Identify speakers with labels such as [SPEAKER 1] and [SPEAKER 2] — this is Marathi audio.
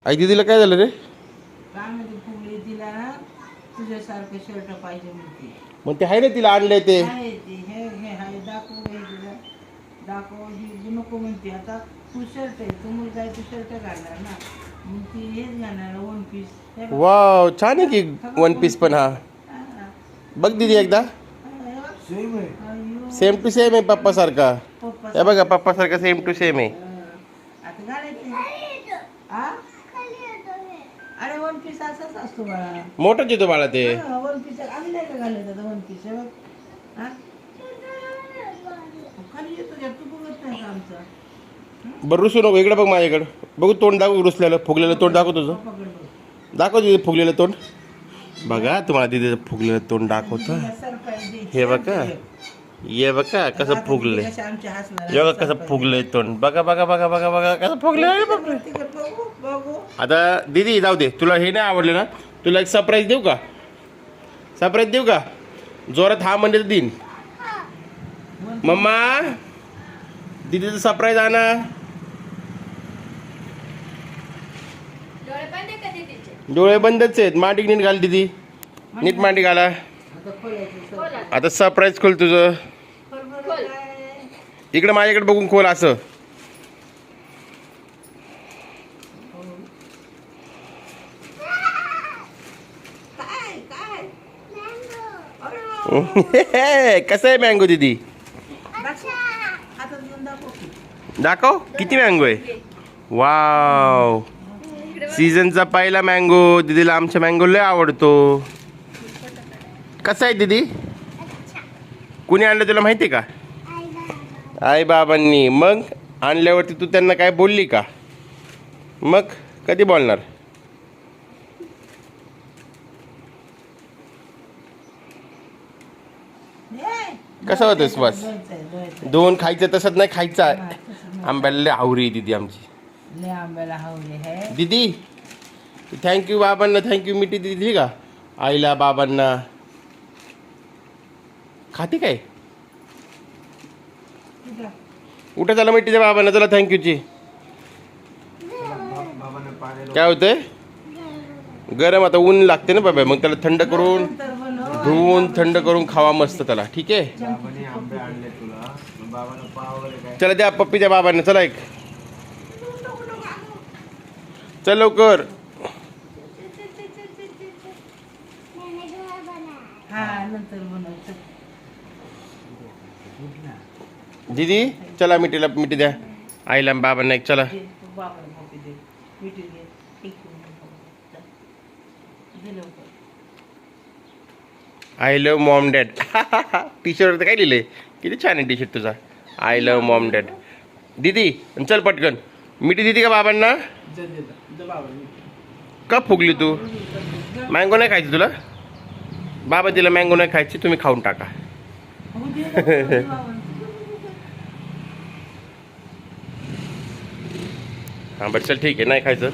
[SPEAKER 1] आई दीदीला काय झालं रे?
[SPEAKER 2] काय म्हणते फुगली तिला ना तुझ्यासारखं शर्ट पाहिजे म्हणते.
[SPEAKER 1] मग ते आहे ना तिला आणलंय ते.
[SPEAKER 2] आहे ते हे आहे दाखव हे तिला दाखव ही नको म्हणते. आता तू शर्ट आहे तू मुलगा आहे तू शर्ट घालणार ना मग ती हेच घालणार वन पीस.
[SPEAKER 1] वाव छान आहे की वन पीस पण हा. बघ दीदी एकदा सेम टू सेम आहे पप्पा सारखा. हे बघा पप्पा सारखा सेम टू सेम आहे.
[SPEAKER 2] आता घालायचं हा. अरे वन पीस असाच असतो बाळा.
[SPEAKER 1] मोठंच येतो बाळा ते.
[SPEAKER 2] वन पीस आम्ही नाही का घालत आता वन पीस बघ हा खाली येतो का तू बघत नाही का आमचं.
[SPEAKER 1] बरं रुसू नको इकडे बघ माझ्याकडं. बघू तोंड दाखव रुसलेलं फुगलेलं तोंड दाखव तुझं.
[SPEAKER 2] पप्पाकडे बघ.
[SPEAKER 1] दाखव तिथे फुगलेलं तोंड. बघा तुम्हाला तिथे फुगलेलं तोंड दाखवतं.
[SPEAKER 2] सरप्राईज द्यायची.
[SPEAKER 1] हे बघा ये बघा कसं फुगलंय.
[SPEAKER 2] कशा आमच्या हसणार.
[SPEAKER 1] हे बघा कसं फुगलंय तोंड. बघा बघा बघा बघा बघा कसं फुगलंय.
[SPEAKER 2] बघू बघू
[SPEAKER 1] आता दीदी जाऊ दे तुला हे नाही आवडलं ना. तुला एक सरप्राईज देऊ का? सरप्राईज देऊ का? जोरात हा म्हणजे देईन. मम्मा दीदीचं सरप्राईज आणा. डोळे बंदच आहेत. मांडी नीट घाल दीदी. नीट मांडी घाला.
[SPEAKER 2] आता खोलायचं
[SPEAKER 1] आता सरप्राईज खोल तुझं. इकडे माझ्याकडे बघून खोल असं.
[SPEAKER 2] काय काय
[SPEAKER 1] कसं आहे मँगो दीदी?
[SPEAKER 2] आता दाखव की.
[SPEAKER 1] दाखव किती मँगो आहे. वाव सीझनचा पहिला मँगो. दीदीला आमच्या मँगो लय आवडतो. कसं आहे दीदी? कुणी आणलं तुला माहिती आहे का? आई बाबांनी. मग आणल्यावरती तू त्यांना काय बोलली का? मग कधी बोलणार? कसं होतं श्वास? दोन खायचं तसंच नाही खायचं. आंब्याला लय आवरी दीदी आमची.
[SPEAKER 2] लय आंब्याला हवले है.
[SPEAKER 1] दीदी थँक्यू बाबांना. थँक्यू मिठी दिली का आईला बाबांना? खाते काय? उठा चला मिठीच्या बाबांना. चला थँक्यूची. काय होतंय? गरम आता ऊन लागते ना बाबा. मग त्याला थंड करून धुवून थंड करून खावा मस्त त्याला. ठीक आहे चला द्या पप्पीच्या बाबांना. चला एक चल लवकर.
[SPEAKER 2] हा नंतर बनवतो.
[SPEAKER 1] दीदी चला मिठीला मिठी द्या आईला बाबांना एक. चला I love Maugham dad. T shirt काय लिहिलंय? किती छान आहे टी शर्ट तुझा. I love Maugham dad. दीदी चल पटकन मिठी दिदी का बाबांना? का फुगली तू? मँगो नाही खायची तुला? बाबा तिला मँगो नाही खायची. तुम्ही खाऊन टाका. हां बरं चल ठीक आहे नाही खायचं.